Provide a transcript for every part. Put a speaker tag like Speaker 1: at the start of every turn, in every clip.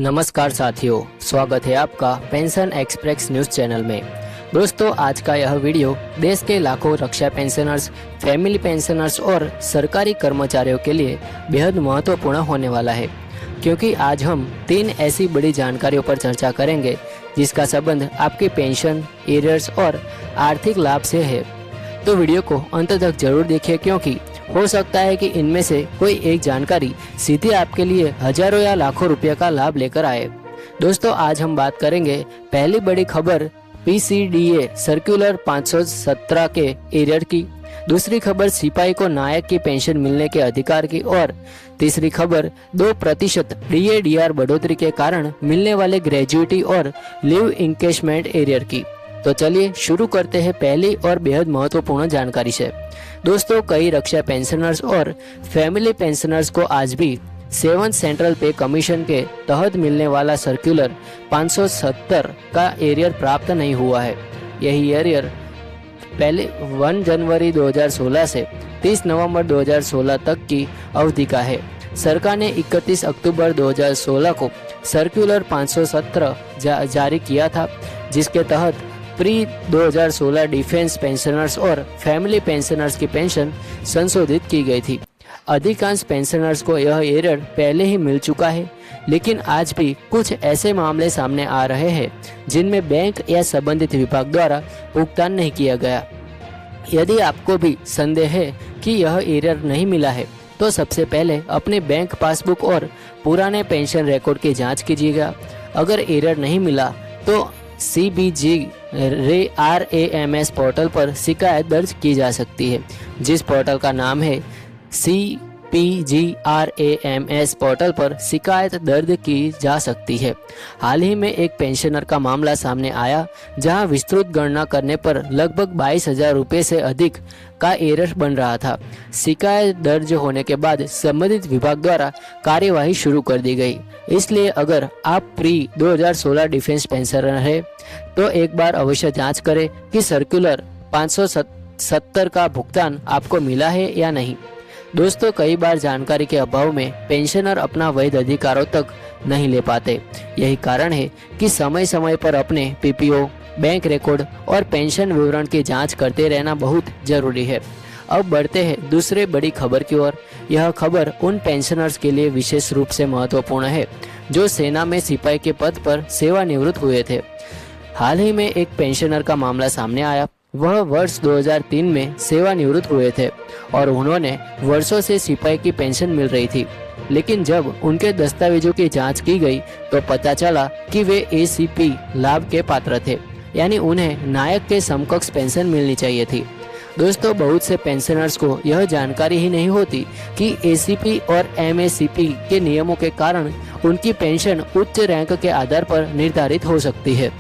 Speaker 1: नमस्कार साथियों, स्वागत है आपका पेंशन एक्सप्रेस न्यूज चैनल में। दोस्तों, आज का यह वीडियो देश के लाखों रक्षा पेंशनर्स, फैमिली पेंशनर्स और सरकारी कर्मचारियों के लिए बेहद महत्वपूर्ण होने वाला है, क्योंकि आज हम 3 ऐसी बड़ी जानकारियों पर चर्चा करेंगे जिसका संबंध आपकी पेंशन, एरियर्स और आर्थिक लाभ से है। तो वीडियो को अंत तक जरूर देखिए, क्योंकि हो सकता है कि इनमें से कोई एक जानकारी सीधे आपके लिए हजारों या लाखों रुपए का लाभ लेकर आए। दोस्तों, आज हम बात करेंगे पहली बड़ी खबर PCDA सर्कुलर 517 के एरियर की, दूसरी खबर सिपाही को नायक की पेंशन मिलने के अधिकार की, और तीसरी खबर 2% DA/DR बढ़ोतरी के कारण मिलने वाले ग्रेजुएटी और लीव इंकेशमेंट एरियर की। तो चलिए शुरू करते हैं पहली और बेहद महत्वपूर्ण जानकारी से। दोस्तों, कई रक्षा पेंशनर्स और फैमिली पेंशनर्स को आज भी 7 सेंट्रल पे कमीशन के तहत मिलने वाला सर्कुलर 570 का एरियर प्राप्त नहीं हुआ है। यही एरियर पहले 1 जनवरी 2016 से 30 नवंबर 2016 तक की अवधि का है। सरकार ने 31 अक्टूबर 2016 को सर्कुलर 517 जारी किया था, जिसके तहत प्री 2016 डिफेंस पेंशनर्स और फैमिली पेंशनर्स की पेंशन संशोधित की गई थी। अधिकांश पेंशनर्स को यह एरियर पहले ही मिल चुका है, लेकिन आज भी कुछ ऐसे मामले सामने आ रहे हैं जिनमें बैंक या संबंधित विभाग द्वारा भुगतान नहीं किया गया। यदि आपको भी संदेह है कि यह एरियर नहीं मिला है, तो सबसे पहले अपने बैंक पासबुक और पुराने पेंशन रिकॉर्ड की जाँच कीजिएगा। अगर एरियर नहीं मिला तो CBG RAMS पोर्टल पर शिकायत दर्ज की जा सकती है, जिस पोर्टल का नाम है CPG RAMS पोर्टल पर शिकायत दर्ज की जा सकती है। हाल ही में एक पेंशनर का मामला सामने आया, जहां विस्तृत गणना करने पर लगभग 22,000 रुपये से अधिक का एरर बन रहा था। शिकायत दर्ज होने के बाद संबंधित विभाग द्वारा कार्यवाही शुरू कर दी गई। इसलिए अगर आप प्री 2016 डिफेंस पेंशनर है तो एक बार अवश्य जांच करें कि सर्कुलर 570 का भुगतान आपको मिला है या नहीं। दोस्तों, कई बार जानकारी के अभाव में पेंशनर अपना वैध अधिकारों तक नहीं ले पाते। यही कारण है कि समय समय पर अपने PPO, बैंक रिकॉर्ड और पेंशन विवरण की जांच करते रहना बहुत जरूरी है। अब बढ़ते हैं दूसरे बड़ी खबर की ओर। यह खबर उन पेंशनर्स के लिए विशेष रूप से महत्वपूर्ण है जो सेना में सिपाही के पद पर सेवानिवृत्त हुए थे। हाल ही में एक पेंशनर का मामला सामने आया। वह वर्ष 2003 में सेवानिवृत्त हुए थे और उन्होंने वर्षों से सिपाही की पेंशन मिल रही थी, लेकिन जब उनके दस्तावेजों की जांच की गई तो पता चला कि वे ACP लाभ के पात्र थे, यानी उन्हें नायक के समकक्ष पेंशन मिलनी चाहिए थी। दोस्तों, बहुत से पेंशनर्स को यह जानकारी ही नहीं होती कि ACP और MACP के नियमों के कारण उनकी पेंशन उच्च रैंक के आधार पर निर्धारित हो सकती है।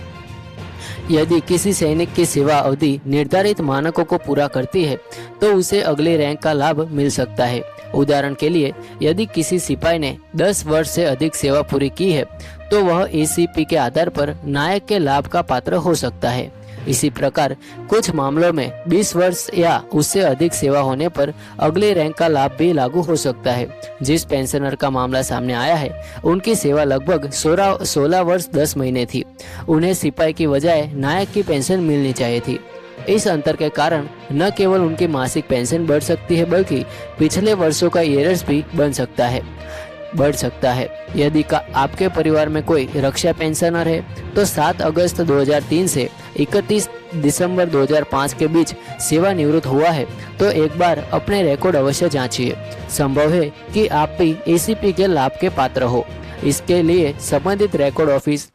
Speaker 1: यदि किसी सैनिक की सेवा अवधि निर्धारित मानकों को पूरा करती है तो उसे अगले रैंक का लाभ मिल सकता है। उदाहरण के लिए, यदि किसी सिपाही ने 10 वर्ष से अधिक सेवा पूरी की है तो वह ACP के आधार पर नायक के लाभ का पात्र हो सकता है। इसी प्रकार कुछ मामलों में 20 वर्ष या उससे अधिक सेवा होने पर अगले रैंक का लाभ भी लागू हो सकता है। जिस पेंशनर का मामला सामने आया है, उनकी सेवा लगभग 16 वर्ष 10 महीने थी। उन्हें सिपाही की बजाय नायक की पेंशन मिलनी चाहिए थी। इस अंतर के कारण न केवल उनकी मासिक पेंशन बढ़ सकती है, बल्कि पिछले वर्षों का एरियर्स भी बढ़ सकता है। यदि आपके परिवार में कोई रक्षा पेंशनर है तो 7 अगस्त 2003 से 31 दिसंबर 2005 के बीच सेवानिवृत्त हुआ है तो एक बार अपने रिकॉर्ड अवश्य जांचिए। संभव है कि आप भी ACP के लाभ के पात्र हो। इसके लिए संबंधित रिकॉर्ड ऑफिस,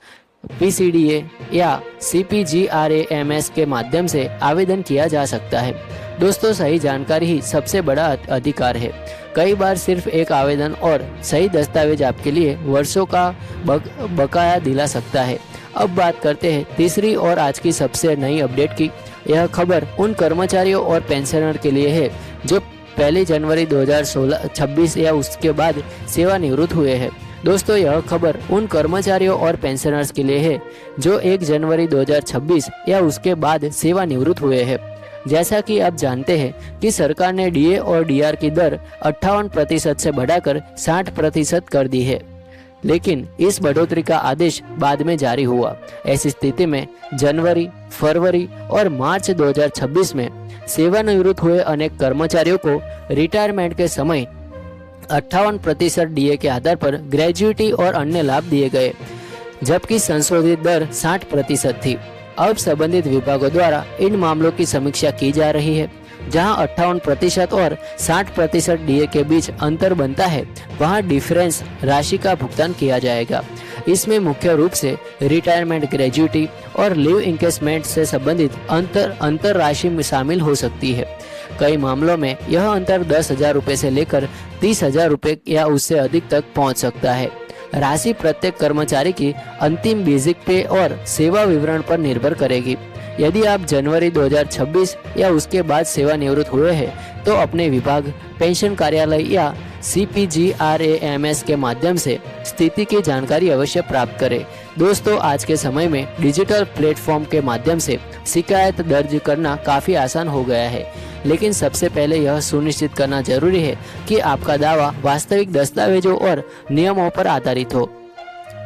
Speaker 1: PCDA या CPG RAMS के माध्यम से आवेदन किया जा सकता है। दोस्तों, सही जानकारी ही सबसे बड़ा अधिकार है। कई बार सिर्फ एक आवेदन और सही दस्तावेज आपके लिए वर्षों का बकाया दिला सकता है। अब बात करते हैं तीसरी और आज की सबसे नई अपडेट की। यह खबर उन कर्मचारियों और पेंशनर के लिए है जो 1 जनवरी 2026 या उसके बाद सेवानिवृत्त हुए हैं। दोस्तों, यह खबर उन कर्मचारियों और पेंशनर्स के लिए है जो 1 जनवरी 2026 या उसके बाद सेवानिवृत्त हुए हैं। जैसा कि आप जानते हैं कि सरकार ने DA और DR की दर 58% से बढ़ाकर 60% कर दी है। लेकिन इस बढ़ोतरी का आदेश बाद में जारी हुआ। ऐसी स्थिति में जनवरी, फरवरी और मार्च 2026 में सेवानिवृत्त हुए अनेक कर्मचारियों को रिटायरमेंट के समय 58% डीए के आधार पर ग्रेजुइटी और अन्य लाभ दिए गए, जबकि संशोधित दर 60% थी। अब संबंधित विभागों द्वारा इन मामलों की समीक्षा की जा रही है। जहां 58% और 60% डीए के बीच अंतर बनता है, वहां डिफरेंस राशि का भुगतान किया जाएगा। इसमें मुख्य रूप से रिटायरमेंट ग्रेजुइटी और लीव इंकेसमेंट से संबंधित अंतर राशि में शामिल हो सकती है। कई मामलों में यह अंतर 10,000 रुपये से लेकर 30,000 रुपये या उससे अधिक तक पहुंच सकता है। राशि प्रत्येक कर्मचारी की अंतिम बेसिक पे और सेवा विवरण पर निर्भर करेगी। यदि आप जनवरी 2026 या उसके बाद सेवानिवृत्त हुए हैं तो अपने विभाग, पेंशन कार्यालय या CPGRAMS के माध्यम से स्थिति की जानकारी अवश्य प्राप्त करें। दोस्तों, आज के समय में डिजिटल प्लेटफॉर्म के माध्यम से शिकायत दर्ज करना काफ़ी आसान हो गया है, लेकिन सबसे पहले यह सुनिश्चित करना जरूरी है कि आपका दावा वास्तविक दस्तावेजों और नियमों पर आधारित हो।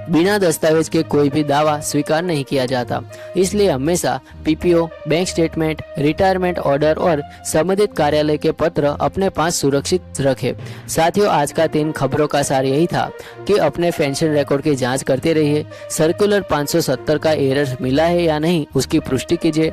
Speaker 1: बिना दस्तावेज के कोई भी दावा स्वीकार नहीं किया जाता, इसलिए हमेशा PPO, bank statement, retirement order और संबंधित कार्यालय के पत्र अपने पास सुरक्षित रखें। साथियों, आज का 3 खबरों का सार यही था कि अपने पेंशन रिकॉर्ड की जांच करते रहिए। सर्कुलर 570 का एरर मिला है या नहीं, उसकी पुष्टि कीजिए।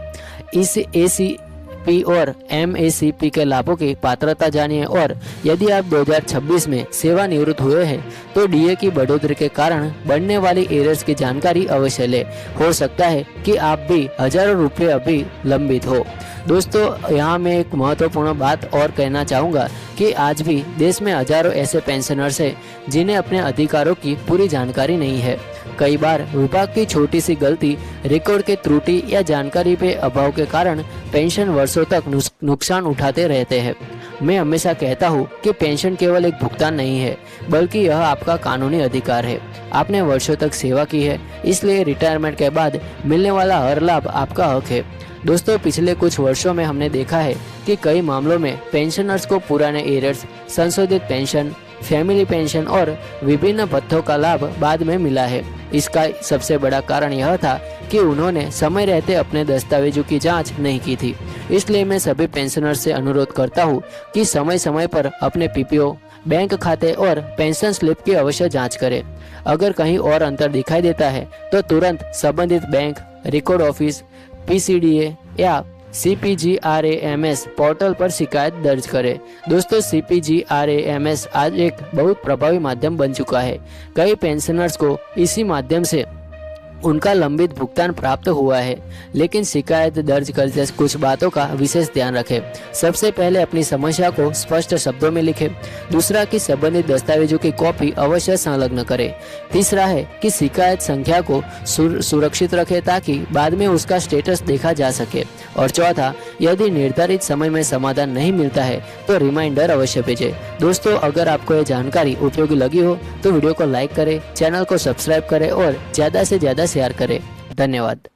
Speaker 1: इस ACP और MACP के लाभों की पात्रता जानिए और यदि आप 2026 में सेवानिवृत्त हुए हैं तो डीए की बढ़ोतरी के कारण बढ़ने वाली एरर्स की जानकारी अवश्य ले। हो सकता है कि आप भी हजारों रुपए अभी लंबित हो। दोस्तों, यहाँ मैं एक महत्वपूर्ण बात और कहना चाहूँगा कि आज भी देश में हजारों ऐसे पेंशनर्स हैं जिन्हें अपने अधिकारों की पूरी जानकारी नहीं है। कई बार विभाग की छोटी सी गलती, रिकॉर्ड के त्रुटि या जानकारी के अभाव के कारण पेंशन वर्षों तक नुकसान उठाते रहते हैं। मैं हमेशा कहता हूँ कि पेंशन केवल एक भुगतान नहीं है, बल्कि यह आपका कानूनी अधिकार है। आपने वर्षों तक सेवा की है, इसलिए रिटायरमेंट के बाद मिलने वाला हर लाभ आपका हक है। दोस्तों, पिछले कुछ वर्षों में हमने देखा है कि कई मामलों में पेंशनर्स को पुराने एरर्स, संशोधित पेंशन, फैमिली पेंशन और विभिन्न भत्तों का लाभ बाद में मिला है। इसका सबसे बड़ा कारण यह था कि उन्होंने समय रहते अपने दस्तावेजों की जांच नहीं की थी। इसलिए मैं सभी पेंशनर्स से अनुरोध करता हूं कि समय समय पर अपने PPO, बैंक खाते और पेंशन स्लिप की अवश्य जांच करें। अगर कहीं और अंतर दिखाई देता है तो तुरंत संबंधित बैंक, रिकॉर्ड ऑफिस, PCDA या CPGRAMS पोर्टल पर शिकायत दर्ज करें। दोस्तों, CPGRAMS आज एक बहुत प्रभावी माध्यम बन चुका है। कई पेंशनर्स को इसी माध्यम से उनका लंबित भुगतान प्राप्त हुआ है, लेकिन शिकायत दर्ज करते कुछ बातों का विशेष ध्यान रखें। सबसे पहले अपनी समस्या को स्पष्ट शब्दों में लिखें। दूसरा कि संबंधित दस्तावेजों की कॉपी अवश्य संलग्न करें। तीसरा है कि शिकायत संख्या को सुरक्षित रखें ताकि बाद में उसका स्टेटस देखा जा सके। और चौथा, यदि निर्धारित समय में समाधान नहीं मिलता है तो रिमाइंडर अवश्य भेजें। दोस्तों, अगर आपको यह जानकारी उपयोगी लगी हो तो वीडियो को लाइक करें, चैनल को सब्सक्राइब करें और ज़्यादा से ज़्यादा शेयर करें। धन्यवाद।